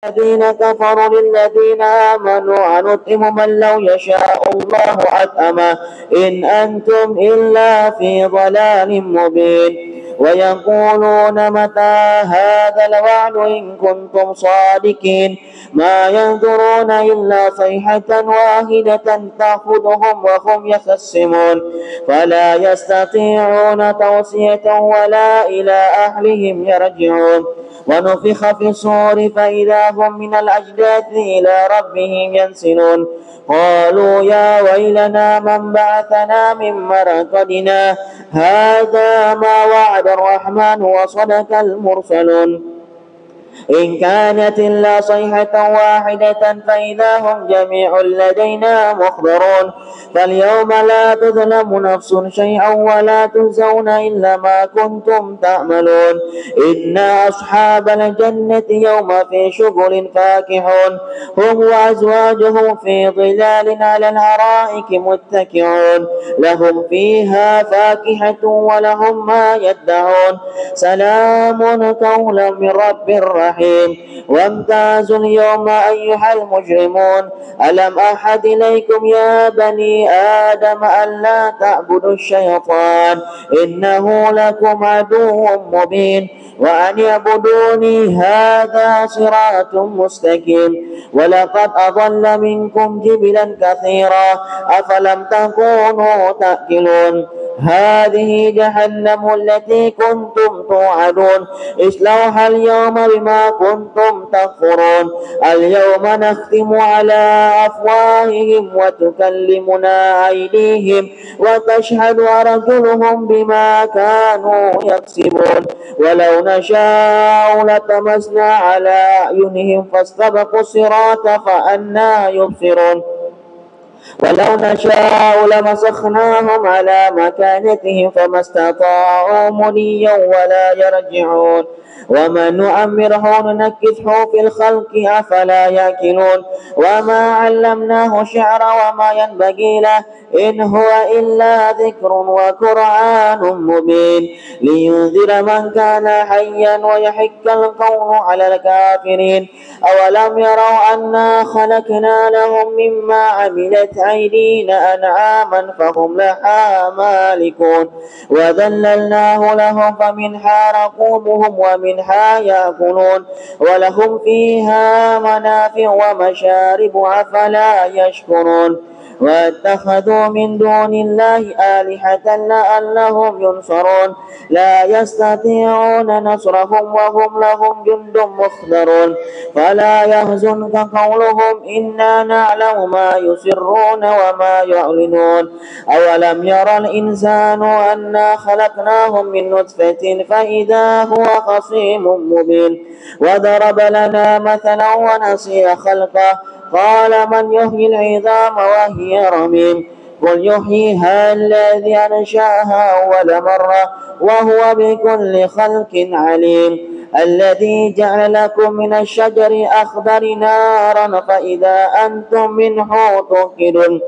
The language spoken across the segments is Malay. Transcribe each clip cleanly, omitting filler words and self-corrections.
الذين كفروا للذين آمنوا أنطعم من لو يشاء الله أطعمه إن أنتم إلا في ضلال مبين ويقولون متى هذا الوعد إن كنتم صادقين ما ينظرون إلا صيحة واحدة تأخذهم وهم يخصمون فلا يستطيعون توصية ولا إلى أهلهم يرجعون ونفخ في الصور فإذا هم من الأجداث إلى ربهم ينسلون قالوا يا ويلنا من بعثنا من مرقدنا هذا ما وعد الرحمن وصدق المرسلون إن كانت إلا صيحة واحدة فإذا هم جميع لدينا محضرون فاليوم لا تظلم نفس شيئا ولا تجزون إلا ما كنتم تعملون إن أصحاب الجنة يوم في شغل فاكهون هم وأزواجهم في ظلال على الأرائك متكئون لهم فيها فاكهة ولهم ما يدعون سلام قولا من رب رحيم وامتازوا اليوم أيها المجرمون ألم أحد إليكم يا بني آدم ألا تعبدوا الشيطان إنه لكم عدو مبين وأن يعبدوني هذا صراط مستقيم ولقد أضل منكم جبلا كثيرا أفلم تكونوا تأكلون هذه جهنم التي كنتم توعدون اصلوها اليوم بما كنتم تكفرون اليوم نختم على أفواههم وتكلمنا أيديهم وتشهد أرجلهم بما كانوا يكسبون ولو نشاء لطمسنا على أعينهم فاستبقوا الصراط فأنى يبصرون ولو نشاء لمسخناهم على مكانتهم فما استطاعوا مضيا ولا يرجعون ومن نؤمره ننكثه في الخلق أفلا يأكلون وما علمناه شعر وما ينبغي له إن هو إلا ذكر وقرآن مبين لينذر من كان حيا ويحق القول على الكافرين أولم يروا أنا خلقنا لهم مما عملت أيدينا أنعاما فهم لها مالكون وذللناه لهم فمنها ركوبهم ومنها يأكلون ولهم فيها منافع ومشارب أفلا يشكرون واتخذوا من دون الله آلهة لعلهم ينصرون لا يستطيعون نصرهم وهم لهم جند محضرون فلا يحزنك قولهم إنا نعلم ما يسرون وما يعلنون أولم يرى الإنسان أنا خلقناهم من نطفة فإذا هو خصيم مبين وضرب لنا مثلا ونسي خلقه قال من يحيي العظام وهي رميم قل يحييها الذي أنشأها أول مرة وهو بكل خلق عليم الذي جعل لكم من الشجر أخضر نارا فإذا أنتم منه توقدون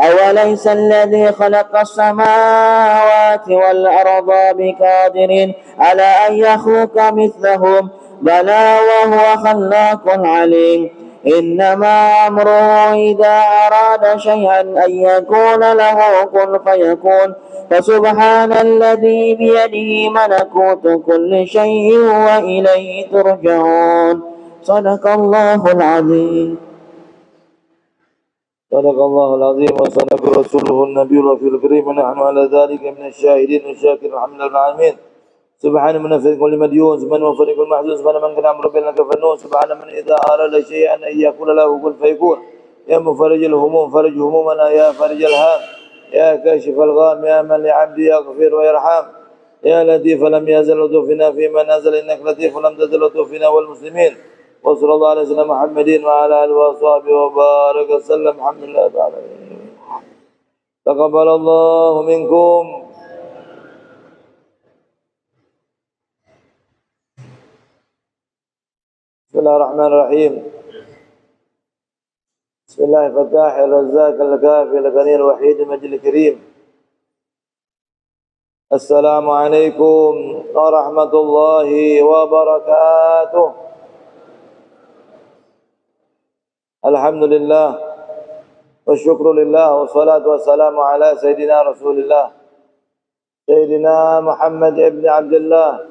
أوليس الذي خلق السماوات والأرض بقادر على أن يخلق مثلهم بلى وهو خلاق عليم إنما أمره إذا أراد شيئا أن يكون له كن فيكون فسبحان الذي بيده ملكوت كل شيء وإليه ترجعون صدق الله العظيم صدق الله العظيم وصدق رسوله النبي الكريم ونحن على ذلك من الشاهدين والشاكرين الحمد لله العالمين سبحان من في كل مديون سبحان من فريق المحزون سبحان من كان أمر بينك فنون سبحان من إذا أراد شيئا أن يقول له كن فيكون يا مفرج الهموم فرج همومنا يا فرج الهام يا كاشف الغام يا من لعبدي يغفر ويرحم يا لطيف لم يزل لطفنا فيما نزل إنك لطيف لم تزل لطفنا والمسلمين وصلى الله على سيدنا محمد وعلى آله وصحبه وبارك وسلم الحمد لله تعالى تقبل الله منكم بسم الله الرحمن الرحيم بسم الله الفتاح الرزاق الكافي الغني الوحيد المجيد الكريم السلام عليكم ورحمة الله وبركاته Alhamdulillah wa syukrulillah wa salatu wassalamu ala Sayyidina Rasulillah Sayyidina Muhammad ibn Abdullah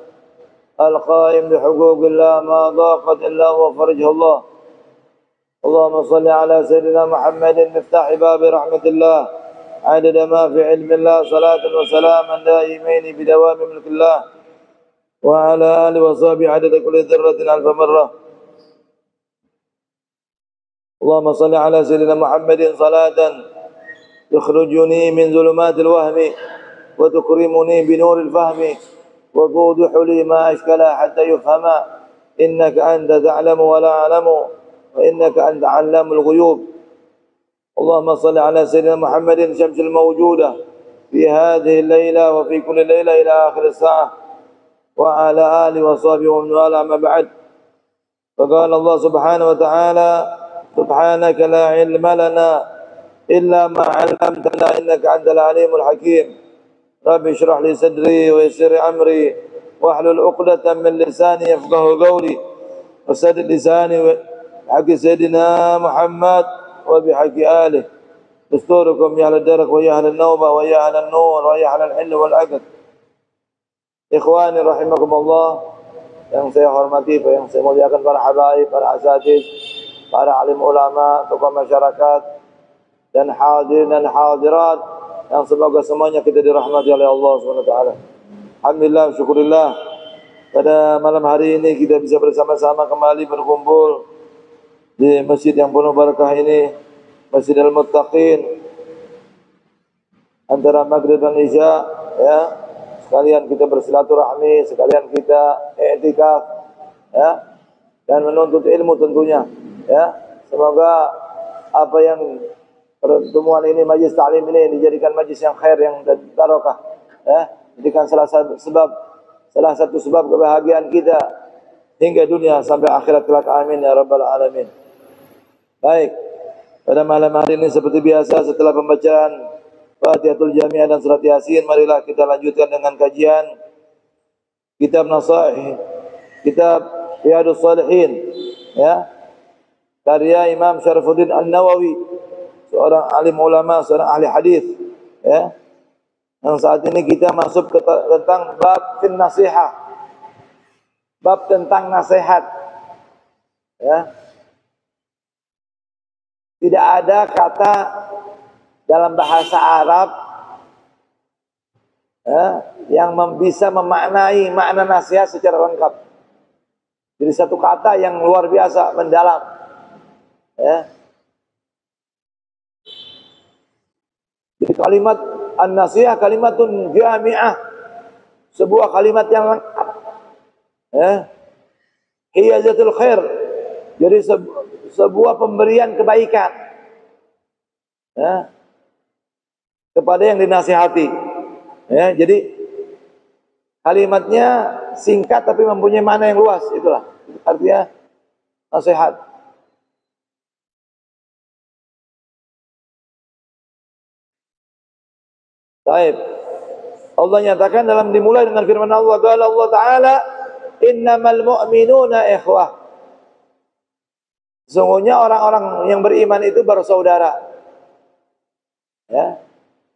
al-qaim bihuquqillah ma daqat illa wa farjahullah Allahumma salli ala Sayyidina Muhammadin miftahi babi rahmatillah adada ma fi ilmillah salatan wa salaman daimaini bidawami milkillah wa ala alihi wa sahbihi adada kulli dzarratin alfa marrah اللهم صل على سيدنا محمد صلاة تخرجني من ظلمات الوهم وتكرمني بنور الفهم وتوضح لي ما أشكل حتى يفهم إنك أنت تعلم ولا أعلم وإنك أنت علام الغيوب اللهم صل على سيدنا محمد شمس الموجودة في هذه الليلة وفي كل ليلة إلى آخر الساعة وعلى آله وصحبه ومن والاه ما بعد فقال الله سبحانه وتعالى سبحانك لا علم لنا إلا ما علمتنا إنك أنت العليم الحكيم رب اشرح لي صدري ويسر أمري واحلل عقدة من لساني يفقهوا قولي وسدد لساني بحق سيدنا محمد وبحق آله دستوركم يا أهل الدرك ويا أهل النوبة ويا أهل النور ويا أهل الحل والعقد إخواني رحمكم الله yang saya hormati, yang saya muliakan para habaib, para asatidz, para alim ulama, tokoh masyarakat dan hadirin dan hadirat yang semoga semuanya kita dirahmati oleh Allah SWT. Alhamdulillah, syukurillah pada malam hari ini kita bisa bersama-sama kembali berkumpul di masjid yang penuh barakah ini, Masjid Al-Muttaqin, antara maghrib dan isya, ya. Sekalian kita bersilaturahmi, sekalian kita i'tikaf, ya, dan menuntut ilmu tentunya, ya. Semoga apa yang pertemuan ini, majlis ta'lim ini dijadikan majlis yang khair, yang barokah, ya. Jadikan salah satu sebab kebahagiaan kita hingga dunia sampai akhirat kelak. Amin ya rabbal alamin. Baik, pada malam hari ini seperti biasa setelah pembacaan Fatihatul Jami'ah dan Surat Yasin, marilah kita lanjutkan dengan kajian kitab Nasaih, kitab Riyadhus Shalihin, ya, karya Imam Syarifuddin An-Nawawi, seorang alim ulama, seorang ahli hadis, ya. Yang saat ini kita masuk tentang bab fin nasihah, bab tentang nasihat, ya. Tidak ada kata dalam bahasa Arab, ya, yang bisa memaknai makna nasihat secara lengkap. Jadi satu kata yang luar biasa mendalam, ya. Jadi kalimat an-nasihah kalimatun jami'ah, sebuah kalimat yang lengkap, ya. Hiyazatul khair, jadi sebuah pemberian kebaikan, ya, kepada yang dinasihati, ya. Jadi kalimatnya singkat tapi mempunyai makna yang luas, itulah artinya nasihat. Baik, Allah nyatakan dalam dimulai dengan firman Allah, qala Allah Ta'ala innamal mu'minuna ikhwah, sesungguhnya orang-orang yang beriman itu bersaudara, ya.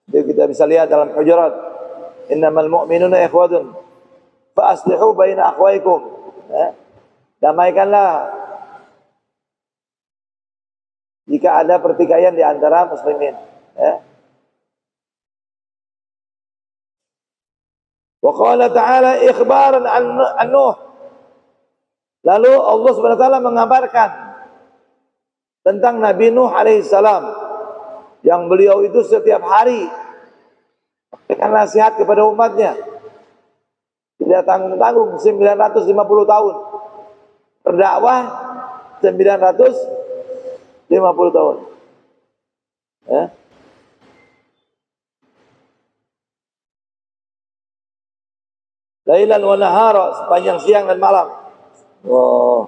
Jadi kita bisa lihat dalam Hujurat, innamal mu'minuna ikhwatun fa aslihu baina akhwaikum, ya. Damaikanlah jika ada pertikaian di antara muslimin, ya. Wa qala ta'ala ikhbaran an Nuh, lalu Allah Subhanahu wa taala mengabarkan tentang Nabi Nuh alaihissalam, yang beliau itu setiap hari memberikan nasihat kepada umatnya, tidak tanggung-tanggung, 950 tahun berdakwah, 950 tahun, ya. Lailan wa nahara, sepanjang siang dan malam. Oh.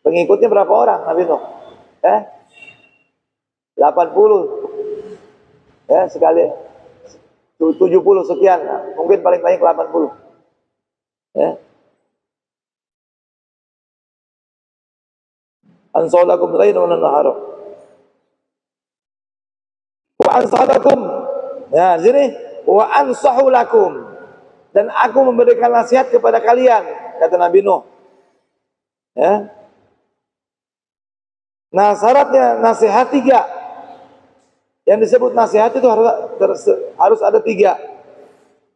Pengikutnya berapa orang Nabi Nuh? 80. Ya, sekali 70 sekian, mungkin paling banyak 80. Ya. ansalakum ghairu nahar. Wa ansalakum. Ya, sini wa ansahu lakum. Dan aku memberikan nasihat kepada kalian, kata Nabi Nuh. Ya. Nah, syaratnya nasihat 3. Yang disebut nasihat itu harus ada 3.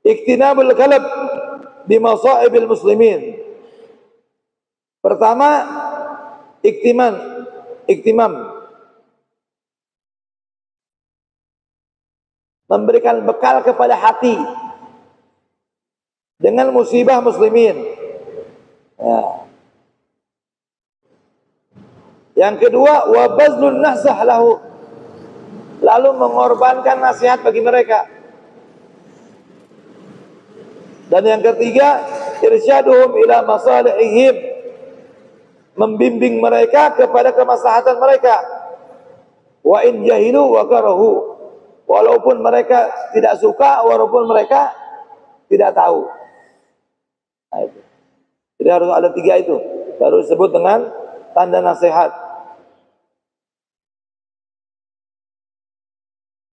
Iktinabul kalab bi masaibil muslimin. Pertama, iktimam. Memberikan bekal kepada hati dengan musibah muslimin. Ya. Yang kedua, wa bazlun nasah lahu. Lalu mengorbankan nasihat bagi mereka. Dan yang ketiga, irsyaduhum ila masalihihim. Membimbing mereka kepada kemaslahatan mereka. Wa in jahilu wa karahu. Walaupun mereka tidak suka, walaupun mereka tidak tahu. Nah, itu. Jadi harus ada 3 itu. Baru disebut dengan tanda nasihat.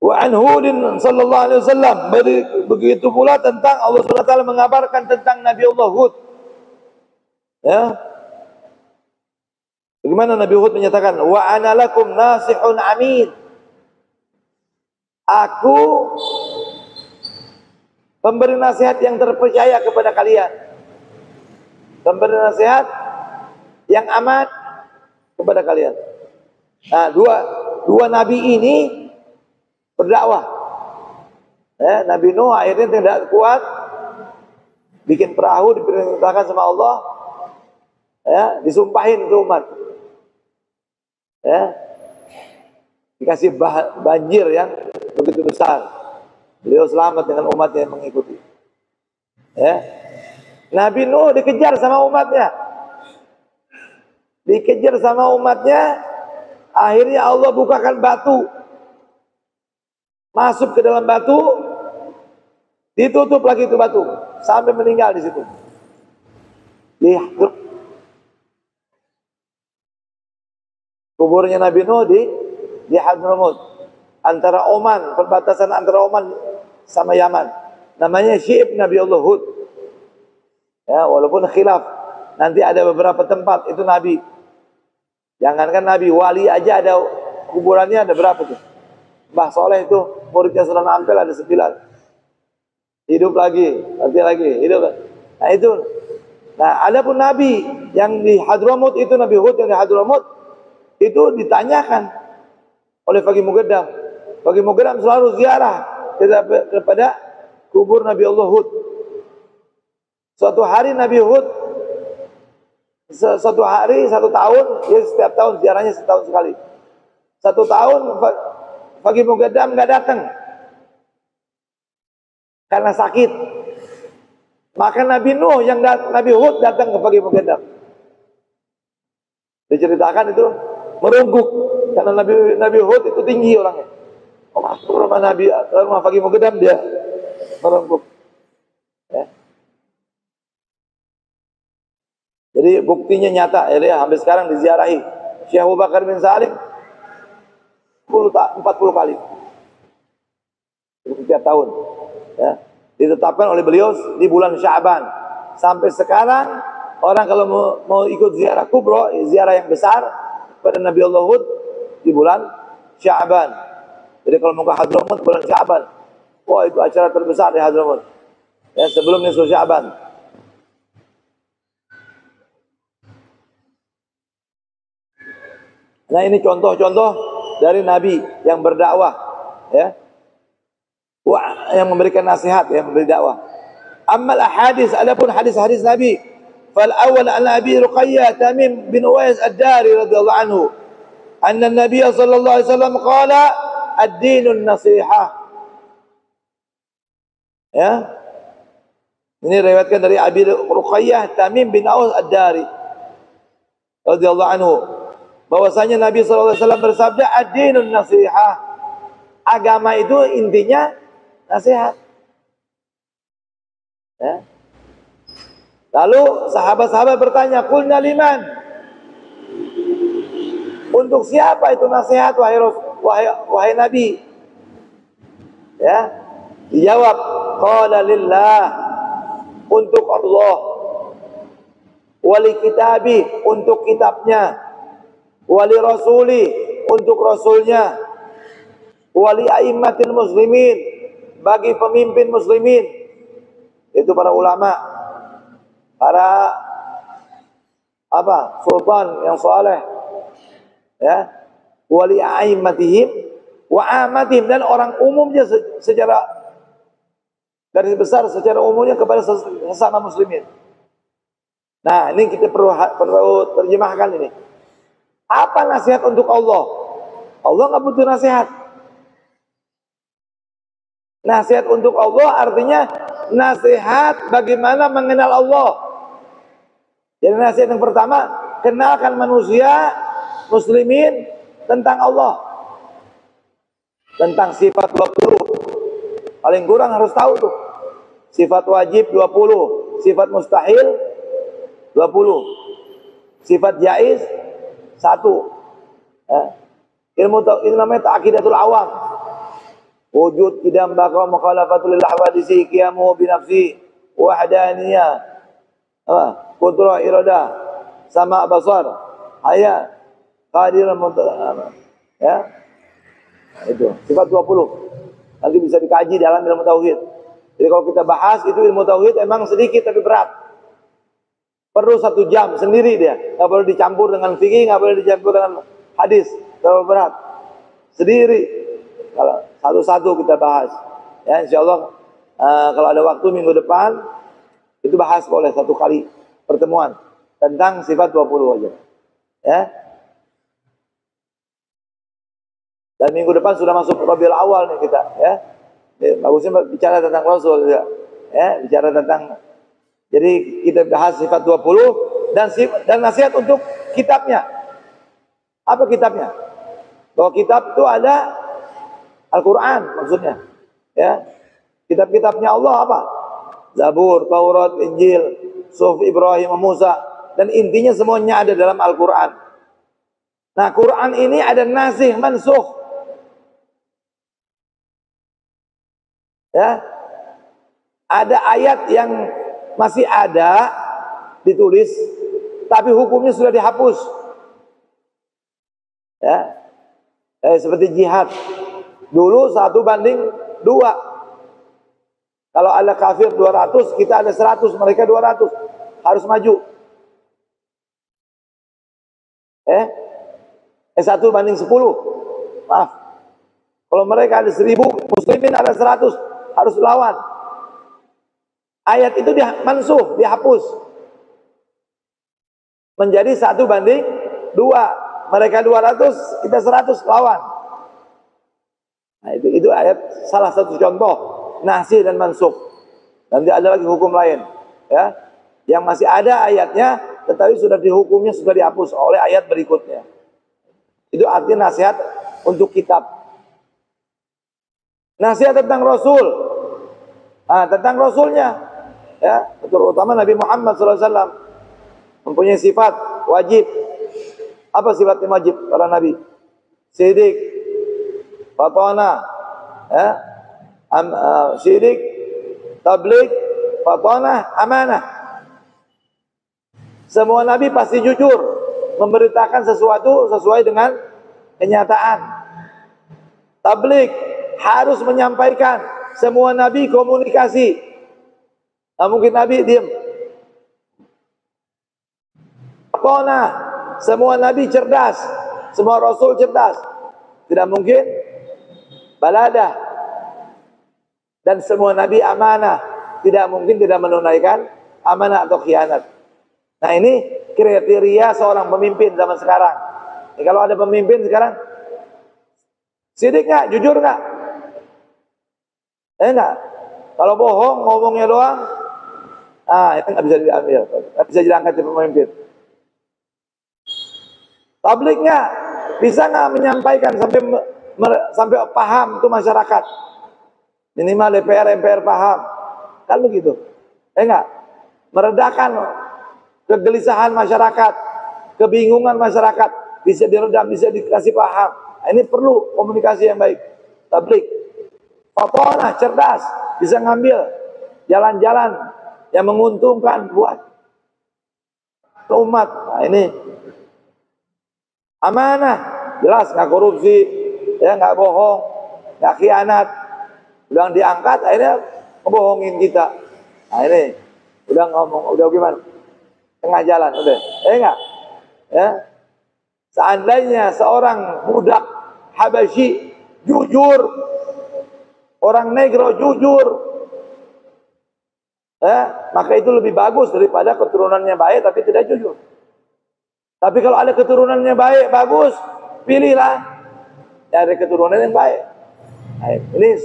Wa an Hudin sallallahu alaihi wasallam, begitu pula tentang Allah Subhanahu wa taala mengabarkan tentang Nabi Allah Hud. Ya. Bagaimana Nabi Hud menyatakan, wa ana lakum nasihun amin. Aku pemberi nasihat yang terpercaya kepada kalian. Pemberi nasihat yang amat kepada kalian. Nah, dua nabi ini berdakwah. Ya, Nabi Nuh akhirnya tidak kuat, bikin perahu, diperintahkan sama Allah, ya, disumpahin ke umat. Ya, dikasih banjir yang begitu besar. Beliau selamat dengan umatnya yang mengikuti. Ya. Nabi Nuh dikejar sama umatnya. Akhirnya Allah bukakan batu. Masuk ke dalam batu, ditutup lagi itu batu sampai meninggal di situ. Kuburnya Nabi Nuh di Hadramut, antara Oman, perbatasan antara Oman sama Yaman. Namanya Syi'ib Nabi Allah Hud. Ya, walaupun khilaf, nanti ada beberapa tempat itu Nabi. Jangankan Nabi, wali aja ada kuburannya, ada berapa tuh? Mbah Soleh itu muridnya Sunan Ampel ada 9. Hidup lagi, nanti lagi, hidup. Nah itu. Nah, adapun Nabi yang di Hadramut itu, Nabi Hud yang di Hadramut itu ditanyakan oleh Faqih Muqaddam. Faqih Muqaddam selalu ziarah kepada kubur Nabi Allah Hud. Suatu hari Nabi Hud, satu tahun, ya setiap tahun ziarahnya setahun sekali. 1 tahun Faqih Muqaddam nggak datang karena sakit. Maka Nabi Hud datang ke Faqih Muqaddam. Diceritakan itu merungkuk karena Nabi Hud itu tinggi orangnya. Rumah Faqih Muqaddam dia merungkuk. Ya. Jadi buktinya nyata, ya, sampai sekarang diziarahi. Syekh Abu Bakar bin Salim 40 kali setiap tahun, ya, ditetapkan oleh beliau di bulan Sya'ban. Sampai sekarang orang kalau mau ikut ziarah kubro, ziarah yang besar pada Nabi Allah Hud di bulan Sya'ban. Jadi kalau mau ke Hadramut bulan Sya'ban, wah itu acara terbesar di Hadramut, ya, sebelum nisfu Sya'ban. Nah, ini contoh-contoh dari Nabi yang berdakwah, ya, yang memberikan nasihat, yang memberi dakwah. Ammal ahadits, adapun hadis-hadis Nabi, fal awal an Abi Ruqayyah Tamim bin Uwais Ad-Dari radhiyallahu anhu, anna Nabi sallallahu alaihi wasallam qala ad-dinun nasihah. Ya. Ini riwayatkan dari Abi Ruqayyah Tamim bin Uwais Ad-Dari radhiyallahu anhu, bahwasanya Nabi sallallahu alaihi wasallam bersabda, ad-dinun nasihah. Agama itu intinya nasihat. Ya. Lalu sahabat-sahabat bertanya, qulna liman? Untuk siapa itu nasihat wahai Nabi? Ya. Dijawab, qala lillah, untuk Allah, wali kitabi, untuk kitabnya, wali rasuli, untuk rasulnya, wali a'immatil muslimin, bagi pemimpin muslimin, itu para ulama, para sultan yang saleh, ya, wali a'immatihim wa amatihim, dan orang umumnya secara garis besar secara umumnya kepada sesama muslimin. Nah, ini kita perlu terjemahkan ini. Apa nasihat untuk Allah? Allah nggak butuh nasihat. Nasihat untuk Allah artinya nasihat bagaimana mengenal Allah. Jadi nasihat yang pertama, kenalkan manusia muslimin tentang Allah. Tentang sifat 20. Paling kurang harus tahu tuh. Sifat wajib 20, sifat mustahil 20, sifat jaiz 1. Ilmu namanya ta'qidatul awam. Wujud, qidam, baqa, mukhalafatul lil hawadisi, qiyamu bi nafsi, wahdaniyah, qudrah, iradah, sama, basar, haya, qadir, ya. Itu sifat 20. Nanti bisa dikaji dalam ilmu tauhid. Jadi kalau kita bahas itu ilmu tauhid emang sedikit tapi berat. Perlu 1 jam sendiri dia. Nggak boleh dicampur dengan fikih, nggak boleh dicampur dengan hadis. Terlalu berat. Sendiri. Kalau satu-satu kita bahas. Ya, insyaallah kalau ada waktu minggu depan itu bahas boleh 1 kali pertemuan tentang sifat 20 aja. Ya. Dan minggu depan sudah masuk Rabiul Awal nih kita, ya. Bagusnya bicara tentang Rasul, ya. Bicara tentang, jadi kita bahas sifat 20 dan nasihat untuk kitabnya. Apa kitabnya? Bahwa kitab itu ada Al-Quran maksudnya, ya. Kitab-kitabnya Allah apa? Zabur, Taurat, Injil, Suhuf Ibrahim, Musa, dan intinya semuanya ada dalam Al-Quran. Nah, Quran ini ada nasikh mansukh. Ya, ada ayat yang masih ada ditulis, tapi hukumnya sudah dihapus. Ya, seperti jihad. Dulu 1:2. Kalau ada kafir 200, kita ada 100, mereka 200, harus maju. 1:10. Maaf. Kalau mereka ada 1000, muslimin ada 100, harus lawan. Ayat itu mansuh, dihapus. Menjadi 1:2. Mereka 200, kita 100, lawan. Nah, itu ayat salah satu contoh nasikh dan mansukh. Nanti ada lagi hukum lain, ya. Yang masih ada ayatnya, tetapi sudah dihukumnya sudah dihapus oleh ayat berikutnya. Itu artinya nasihat untuk kitab. Nasihat tentang Rasul. Tentang Rasulnya, ya, terutama Nabi Muhammad SAW mempunyai sifat wajib. Apa sifat yang wajib para Nabi? Sidik, fatwana, ya, sidik, tabligh, fatwana, amanah. Semua Nabi pasti jujur, memberitakan sesuatu sesuai dengan kenyataan. Tabligh, harus menyampaikan. Semua Nabi komunikasi. Nah, mungkin Nabi diam. Fatwana, semua Nabi cerdas, semua Rasul cerdas. Tidak mungkin baladah. Dan semua Nabi amanah, tidak mungkin tidak menunaikan amanah atau khianat. Nah, ini kriteria seorang pemimpin zaman sekarang. Kalau ada pemimpin sekarang, sidik nggak, jujur nggak? Enggak. Kalau bohong, ngomongnya doang, itu nggak bisa diambil, nggak bisa diangkat jadi pemimpin. Tabligh-nya bisa nggak menyampaikan sampai paham itu masyarakat? Minimal DPR, MPR paham, kan begitu? Enggak. Meredakan kegelisahan masyarakat, kebingungan masyarakat, bisa diredam, bisa dikasih paham. Nah, ini perlu komunikasi yang baik. Tablik. Fatonah, cerdas, bisa ngambil jalan-jalan yang menguntungkan buat umat. Nah, ini amanah, jelas nggak korupsi, ya nggak bohong, nggak khianat. Udah diangkat, akhirnya ngebohongin kita. Nah ini udah ngomong, udah gimana? Tengah jalan, udah, enggak? Ya, seandainya seorang budak Habasyi jujur, orang negro jujur, ya, maka itu lebih bagus daripada keturunannya baik tapi tidak jujur. Tapi kalau ada keturunannya baik, bagus, pilihlah dari keturunan yang baik. Nah, ini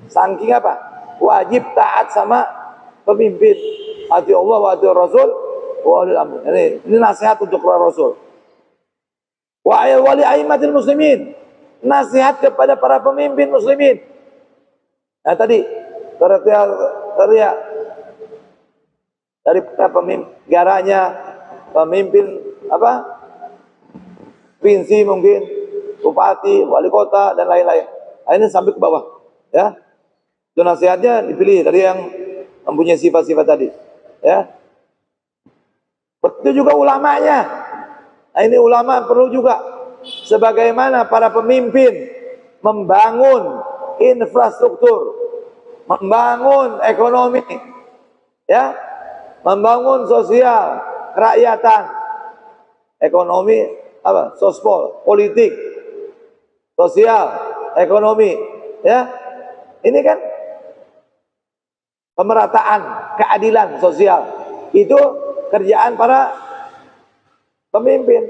saking apa? Wajib taat sama pemimpin. Ati Allah wa ati Rasul wa ulil amri. Ini nasihat untuk Rasul. Wa wali aimatil muslimin. Nasihat kepada para pemimpin muslimin. Nah tadi teriak dari pemimpin negaranya, pemimpin apa? Provinsi mungkin, bupati, wali kota dan lain-lain. Nah, ini sampai ke bawah, ya. Itu nasihatnya dipilih dari yang mempunyai sifat-sifat tadi, ya. Begitu juga ulamanya. Nah, ini ulama perlu juga sebagaimana para pemimpin membangun infrastruktur, membangun ekonomi, ya, membangun sosial, kerakyatan, ekonomi, apa, sospol, politik, sosial, ekonomi, ya. Ini kan pemerataan, keadilan sosial. Itu kerjaan para pemimpin.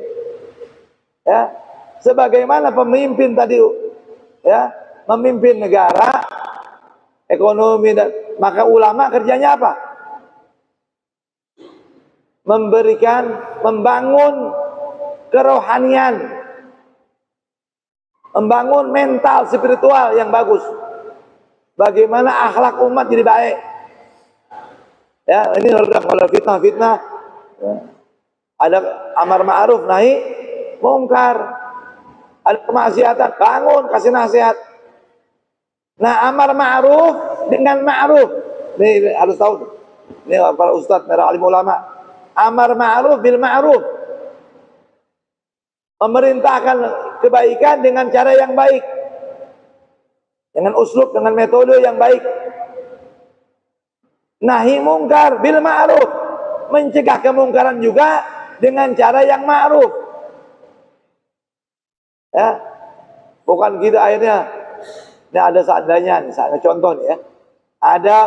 Ya. Sebagaimana pemimpin tadi, ya, memimpin negara, ekonomi, dan maka ulama kerjanya apa? Membangun kerohanian, membangun mental spiritual yang bagus. Bagaimana akhlak umat jadi baik. Ya, ini redam oleh fitnah-fitnah. Ya. Ada amar ma'ruf nahi mungkar. Ada kemaksiatan, bangun, kasih nasihat. Nah, amar ma'ruf dengan ma'ruf. Ini harus tahu. Ini para ustadz, para alim ulama. Amar ma'ruf bil ma'ruf. Memerintahkan kebaikan dengan cara yang baik. Dengan uslub, dengan metode yang baik. Nahi mungkar bil ma'ruf. Mencegah kemungkaran juga dengan cara yang ma'ruf. Ya. Bukan kita akhirnya, ini ada seandainya, misalnya contoh nih ya. Ada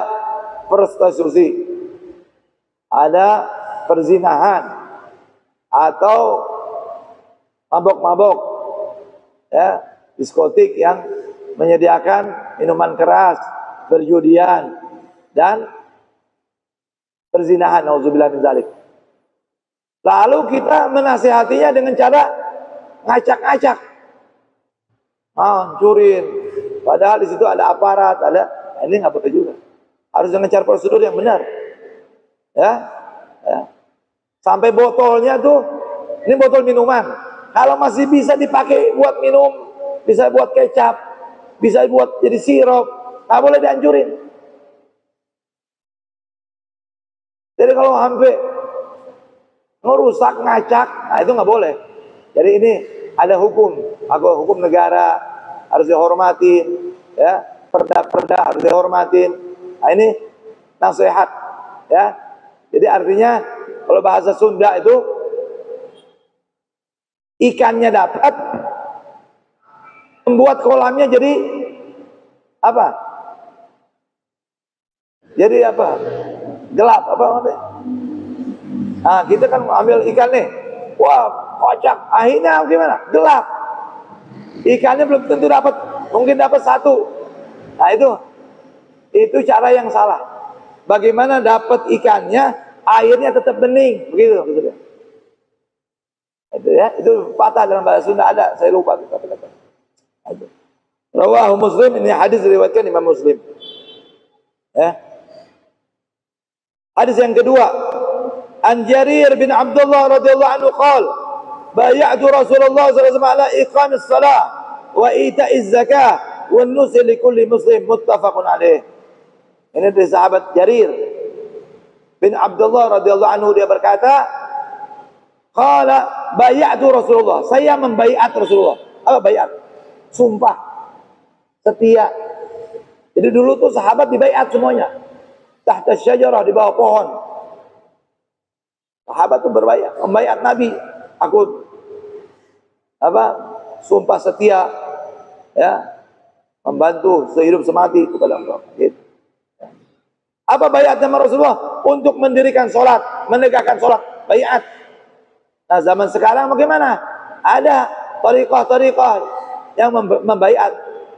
prostitusi, ada perzinahan, atau mabok-mabok, ya, diskotik yang menyediakan minuman keras, perjudian, dan perzinahan, nauzubillah min dzalik. Lalu kita menasihatinya dengan cara ngacak-ngacak, hancurin. Padahal di situ ada aparat, ada, ini nggak betul juga. Harus dengan cara prosedur yang benar, ya, ya. Sampai botolnya tuh, ini botol minuman. Kalau masih bisa dipakai buat minum, bisa buat kecap, bisa buat jadi sirup, nggak boleh dihancurin. Jadi kalau sampai ngerusak, ngacak, nah itu nggak boleh. Jadi ini ada hukum negara harus dihormatin, ya, perda-perda harus dihormatin. Nah ini nasihat, ya. Jadi artinya kalau bahasa Sunda itu ikannya dapat, membuat kolamnya jadi apa? Jadi apa? Gelap apa namanya? Nah, kita kan ambil ikan nih. Wah, kocak. Akhirnya gimana? Gelap. Ikannya belum tentu dapat, mungkin dapat satu. Nah, itu cara yang salah. Bagaimana dapat ikannya, airnya tetap bening, begitu ya. Itu ya, itu patah dalam bahasa Sunda ada, saya lupa kata-kata. Rawahu Muslim, ini hadis diriwayatkan Imam Muslim. Ya. Hadis yang kedua, An Jarir bin Abdullah radhiyallahu anhu qala, bay'atu Rasulullah sallallahu alaihi wasallam ala iqamis shalah wa ita'iz zakah wa nusi li kulli muslim, muttafaqun alaih. Ini dari sahabat Jarir bin Abdullah radhiyallahu anhu, dia berkata, qala bay'atu Rasulullah, saya membaiat Rasulullah. Apa baiat? Sumpah setia. Jadi dulu tuh sahabat dibaiat semuanya. Tahta syajarah, di bawah pohon. Sahabat tuh berbaiat, membaiat Nabi. Aku sumpah setia, ya, membantu sehidup semati kepada Allah. Gitu. Apa baiat sama Rasulullah? Untuk mendirikan sholat, menegakkan sholat, baiat. Nah zaman sekarang bagaimana? Ada tariqah-tariqah yang membaiat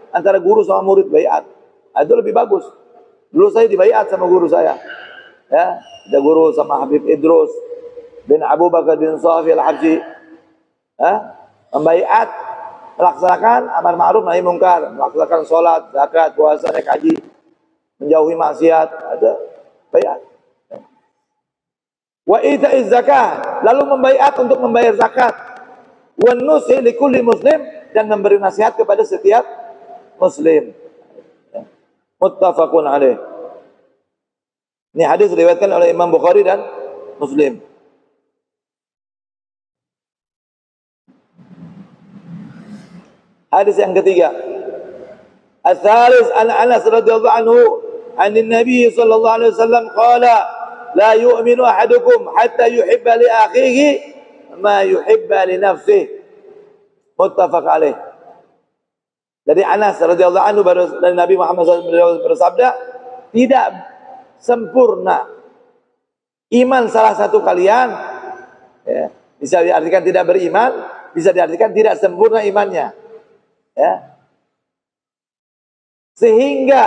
antara guru sama murid, baiat. Nah, itu lebih bagus. Dulu saya dibaiat sama guru saya, ya, ada guru sama Habib Idrus bin Abu Bakar bin Safi al-Habsyi, membaiat melaksanakan amar ma'ruf nahi mungkar, melaksanakan sholat, zakat, puasa, naik haji, menjauhi maksiat, ada baiat. Wa ita'iz zakah, lalu membaiat untuk membayar zakat. Wa nusi li kulli muslim, dan memberi nasihat kepada setiap muslim. Muttafaqun alaih. Ini hadis diriwayatkan oleh Imam Bukhari dan Muslim. Hadis yang ketiga. Al-thalith an Anas radhiyallahu anhu an Nabi sallallahu alaihi wasallam qala la yu'minu ahadukum hatta yuhibba li akhihi ma yuhibba li nafsihi. Muttafaq alaih. Dari Anas radhiyallahu anhu dari Nabi Muhammad SAW bersabda, tidak sempurna iman salah satu kalian, ya, bisa diartikan tidak beriman, bisa diartikan tidak sempurna imannya, ya, sehingga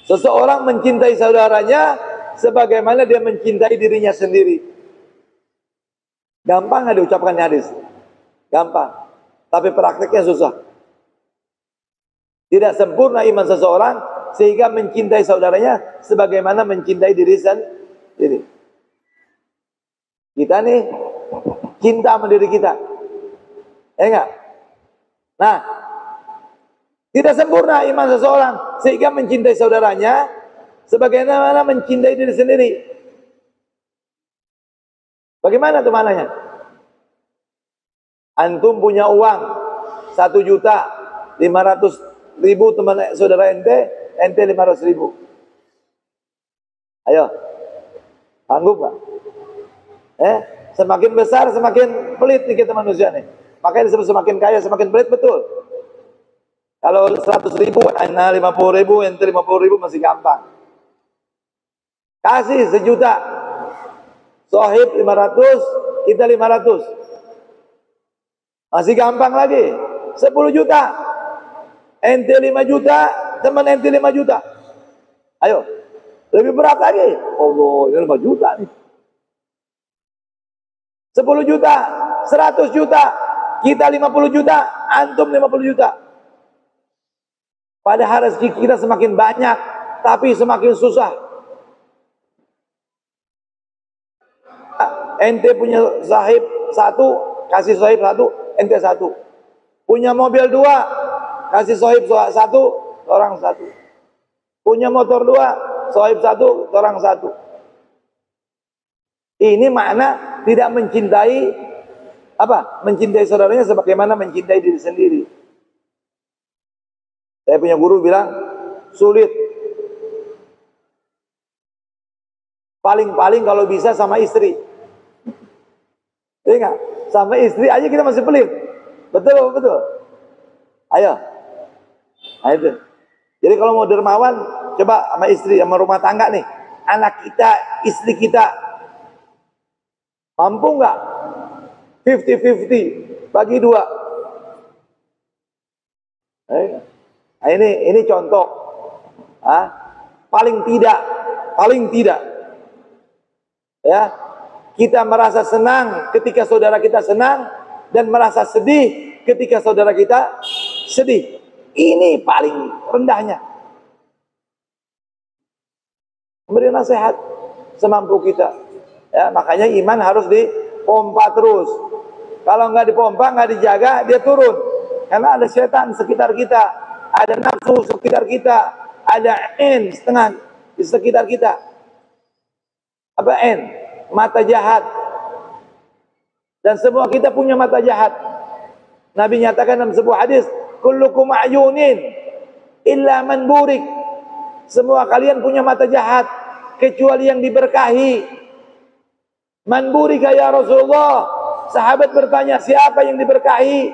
seseorang mencintai saudaranya sebagaimana dia mencintai dirinya sendiri. Gampang nggak diucapkan hadis? Gampang. Tapi prakteknya susah. Tidak sempurna iman seseorang sehingga mencintai saudaranya sebagaimana mencintai diri sendiri. Kita nih cinta sama diri kita, ya enggak? Nah, tidak sempurna iman seseorang sehingga mencintai saudaranya sebagaimana mencintai diri sendiri. Bagaimana tuh mananya? Antum punya uang 1.500.000, teman saudara ente 500.000. Ayo, sanggup gak? Semakin besar semakin pelit nih kita manusia nih. Makanya disebut semakin kaya semakin pelit, betul. Kalau 100.000, ana 50.000, ente 50.000 masih gampang. Kasih 1 juta, sohib 500, kita 500. Masih gampang lagi. 10 juta. Ente 5 juta, teman ente 5 juta. Ayo. Lebih berat lagi. Allah, ini 5 juta nih. 10 juta, 100 juta. Kita 50 juta, antum 50 juta. Padahal rezeki kita semakin banyak, tapi semakin susah. Ente punya sahib 1, kasih sahib 1. Ente 1. Punya mobil 2, kasih sohib 1, orang 1. Punya motor 2, sohib 1, orang 1. Ini makna tidak mencintai mencintai saudaranya sebagaimana mencintai diri sendiri. Saya punya guru bilang sulit. Paling-paling kalau bisa sama istri. Iya enggak? Sama istri aja kita masih pelit. Betul, betul. Ayo. Nah, itu. Jadi kalau mau dermawan, coba sama istri, sama rumah tangga nih. Anak kita, istri kita. Mampu nggak? 50-50. Bagi 2. Nah, ini contoh. Paling tidak. Ya. Kita merasa senang ketika saudara kita senang dan merasa sedih ketika saudara kita sedih. Ini paling rendahnya. Memberi nasihat semampu kita. Ya, makanya iman harus pompa terus. Kalau nggak dipompa, nggak dijaga, dia turun. Karena ada setan sekitar kita, ada nafsu sekitar kita, ada setengah di sekitar kita. Apa mata jahat. Dan semua kita punya mata jahat. Nabi nyatakan dalam sebuah hadis, kullukum ayunin illa man burik. Semua kalian punya mata jahat kecuali yang diberkahi. Man burika ya Rasulullah. Sahabat bertanya, siapa yang diberkahi?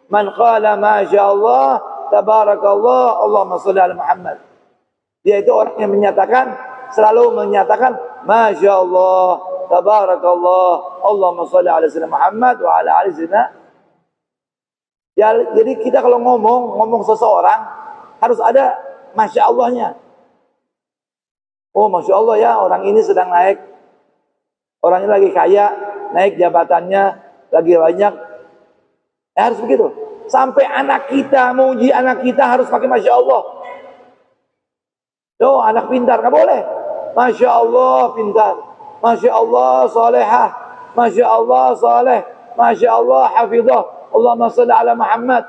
Man qala masyaallah tabarakallah Allahumma shalli ala Muhammad. Dia itu orang yang selalu menyatakan masyaallah tabarakallah Allahumma shalli ala sayyidina Muhammad wa ala ali sayyidina. Ya, jadi kita kalau ngomong seseorang harus ada masya Allahnya. Oh masya Allah ya, orang ini sedang naik, orang ini lagi kaya, naik jabatannya, lagi banyak. Harus begitu. Sampai anak kita, mau uji anak kita harus pakai masya Allah. Tuh anak pintar, nggak boleh. Masya Allah pintar, masya Allah salehah, masya Allah saleh, masya Allah hafidhah. Allahumma shalli ala Muhammad.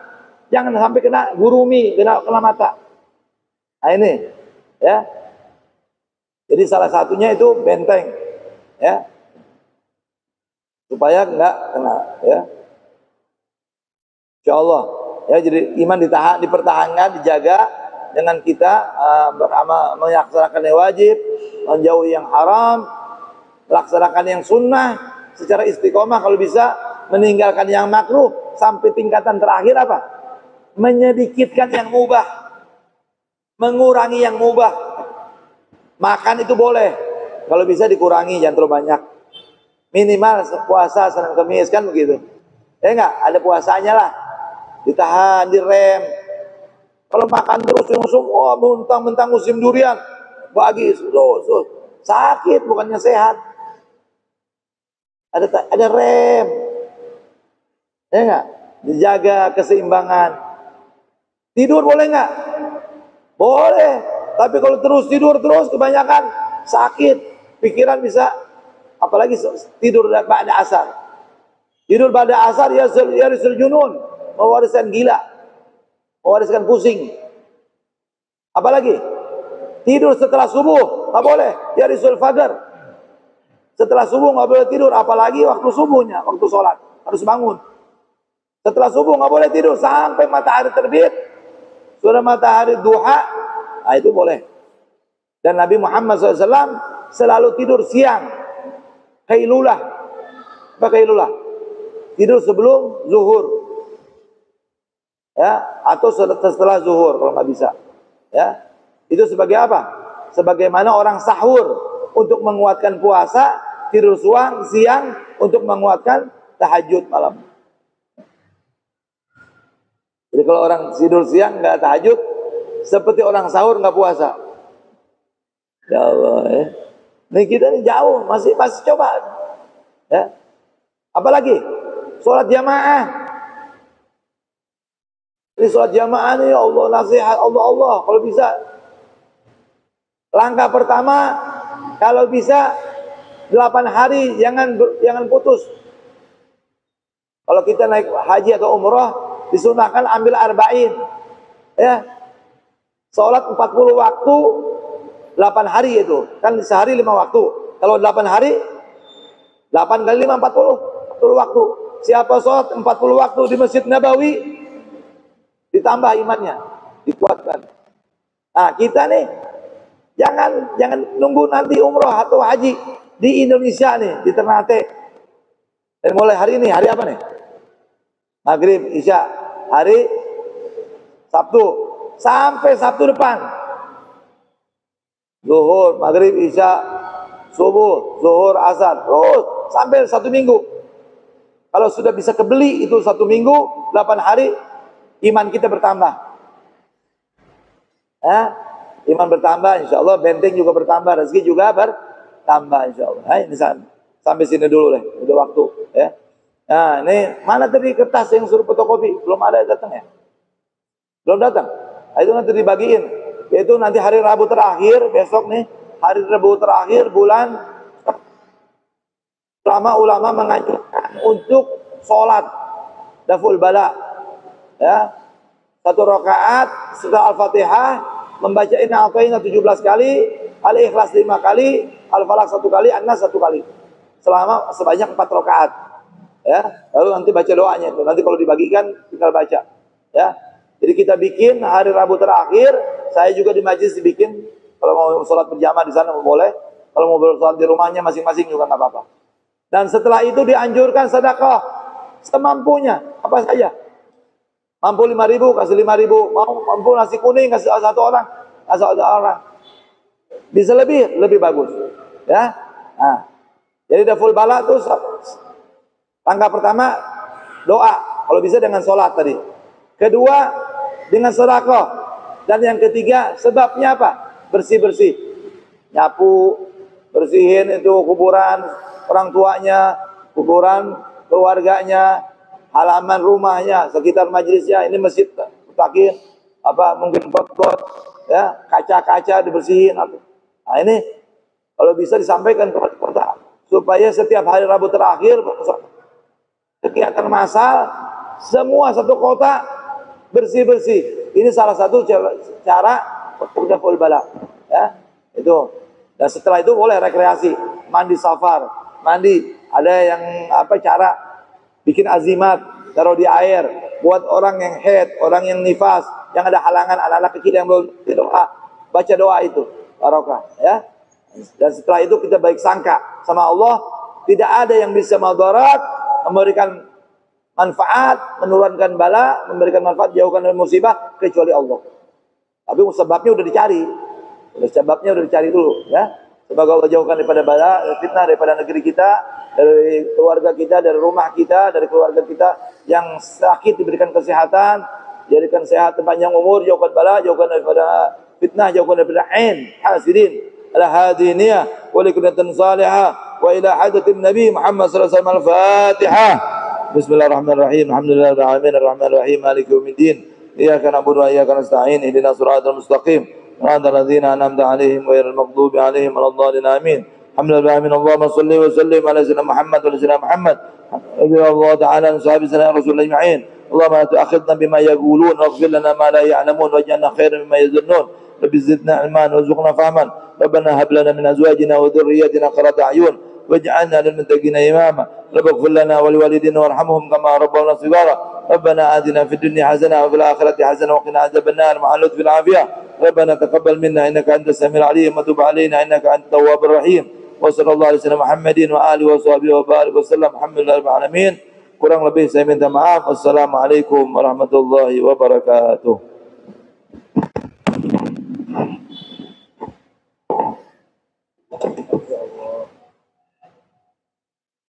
Jangan sampai kena gurumi, kena mata. Nah ini, ya. Jadi salah satunya itu benteng, ya. Supaya enggak kena, ya. Insyaallah, ya. Jadi iman dipertahankan, dijaga dengan kita melaksanakan yang wajib, menjauhi yang haram, melaksanakan yang sunnah secara istiqomah kalau bisa, meninggalkan yang makruh sampai tingkatan terakhir apa? Menyedikitkan yang mubah, mengurangi yang mubah. Makan itu boleh, kalau bisa dikurangi, jangan terlalu banyak. Minimal puasa Senin Kamis kan begitu. Ya enggak, ada puasanya lah. Ditahan, direm. Kalau makan terus semua mentang-mentang musim durian, bagi terus sakit bukannya sehat. Ada rem. Ya enggak? Dijaga keseimbangan. Tidur boleh enggak? Boleh. Tapi kalau terus tidur kebanyakan sakit. Pikiran bisa, apalagi tidur pada asar. Tidur pada asar ya risul junun, mewariskan gila, mewariskan pusing. Apalagi tidur setelah subuh enggak boleh, ya risul fajar. Setelah subuh enggak boleh tidur, apalagi waktu subuhnya, waktu sholat harus bangun. Setelah subuh nggak boleh tidur sampai matahari terbit. Sudah matahari duha, nah itu boleh. Dan Nabi Muhammad SAW selalu tidur siang. Qailulah. Apa qailulah? Tidur sebelum zuhur. Ya, atau setelah zuhur kalau nggak bisa. Ya, itu sebagai apa? Sebagaimana orang sahur untuk menguatkan puasa, tidur siang untuk menguatkan tahajud malam. Jadi kalau orang tidur siang nggak tahajud, seperti orang sahur nggak puasa. Ya Allah, ya. Nih kita nih jauh, masih coba. Ya. Apalagi sholat jamaah. Ini sholat jamaah nih, Allah nasihat, Allah kalau bisa. Langkah pertama, kalau bisa 8 hari jangan putus. Kalau kita naik haji atau umrah, disunahkan ambil arba'in, ya, sholat 40 waktu, 8 hari itu, kan sehari 5 waktu, kalau 8 hari, 8 kali 5, 40 waktu, siapa sholat 40 waktu di Masjid Nabawi, ditambah imannya, dikuatkan. Nah kita nih, jangan nunggu nanti umrah atau haji, di Indonesia nih, di Ternate, dan mulai hari ini, hari apa nih? Maghrib, Isya, hari Sabtu, sampai Sabtu depan. Zuhur, Maghrib, Isya, Subuh, Zuhur, Asar, terus sampai 1 minggu. Kalau sudah bisa kebeli itu 1 minggu, 8 hari, iman kita bertambah. Iman bertambah, insya Allah, benteng juga bertambah, rezeki juga bertambah, insya Allah. Ini sampai sini dulu deh, udah waktu, ya. Nah, ini mana tadi kertas yang suruh fotokopi? Belum ada datang ya? Belum datang. Nah, itu nanti dibagiin. Yaitu nanti hari Rabu terakhir, besok nih, hari Rabu terakhir bulan ulama menganjurkan untuk sholat daful bala, ya, 1 rakaat setelah Al-Fatihah membaca Inna A'tainaka 17 kali, Al-Ikhlas 5 kali, Al-Falaq 1 kali, An-Nas 1 kali, selama sebanyak 4 rakaat, ya. Lalu nanti baca doanya itu. Nanti kalau dibagikan tinggal baca, ya. Jadi kita bikin hari Rabu terakhir. Saya juga di majlis dibikin. Kalau mau sholat berjamaah di sana boleh. Kalau mau sholat di rumahnya masing-masing juga nggak apa-apa. Dan setelah itu dianjurkan sedekah semampunya, apa saja. Mampu 5.000 kasih 5.000, mampu nasi kuning kasih 1 orang, kasih 1 orang. Bisa lebih bagus, ya. Nah, jadi daful bala itu langkah pertama doa, kalau bisa dengan sholat tadi. Kedua dengan sedekah, dan yang ketiga sebabnya apa? Bersih-bersih, nyapu, bersihin itu kuburan orang tuanya, kuburan keluarganya, halaman rumahnya, sekitar majelisnya. Ini masjid takin apa mungkin got, ya, kaca-kaca dibersihin apa. Nah ini kalau bisa disampaikan ke kota supaya setiap hari Rabu terakhir kegiatan massal semua satu kota bersih-bersih. Ini salah satu cara daful bala, ya. Itu. Dan setelah itu boleh rekreasi, mandi safar, mandi. Ada yang cara bikin azimat, taruh di air buat orang yang haid, orang yang nifas, yang ada halangan, anak-anak kecil yang belum doa, baca doa itu barokah, ya. Dan setelah itu kita baik sangka sama Allah, tidak ada yang bisa madarat, memberikan manfaat, menurunkan bala, memberikan manfaat, jauhkan dari musibah kecuali Allah. Tapi sebabnya udah dicari. Sebabnya udah dicari dulu, ya. Semoga Allah jauhkan daripada bala, fitnah daripada negeri kita, dari keluarga kita, dari rumah kita, dari keluarga kita yang sakit diberikan kesehatan, jadikan sehat panjang umur, jauhkan bala, jauhkan daripada fitnah, jauhkan daripada ain hasidin ala hadiniyah wa likunatan salihah wa ila hadatin nabi Muhammad sallallahu alaihi wasallam. Al-Fatihah. Bismillahirrahmanirrahim. Alhamdulillahirabbil alamin arrahmanir rahim maliki yaumiddin. Iyyaka na'budu wa iyyaka nasta'in. Ihdinas siratal mustaqim. Shiratal ladzina an'amta 'alaihim ghairil maghdubi 'alaihim waladdallin. Amin. Alhamdulillah, amin. Allahumma shalli wa sallim ala sayyidina Muhammad wa ala sayyidina Muhammad. Allah ta'ala an sahabi sayyidina Rasulullah ajma'in. Allahumma la tu'akhidna bima yaqulun waghfir lana ma la ya'lamun waj'alna khairan mimma yazunnun. Rabbi zidna ilman warzuqna fahman. Rabbana hab lana min azwajina wa dhurriyyatina qurrata a'yun waj'alna lil muttaqina imama. Rabbana ighfir lana wa liwalidina warhamhum kama rabbawna shighara. Rabbana atina fid dunya hasanah wa fil akhirati hasanah wa qina adzaban nar ma'al lutfil afiyah. Rabbana taqabbal minna innaka antas samiul alim wa tub 'alaina innaka antat tawwabur rahim. Wa sallallahu alaihi wasallam Muhammadin wa alihi wa sahbihi wa barik wasallam. Alhamdulillahil alamin. Kurang lebih saya minta maaf. Wassalamualaikum warahmatullahi wabarakatuh.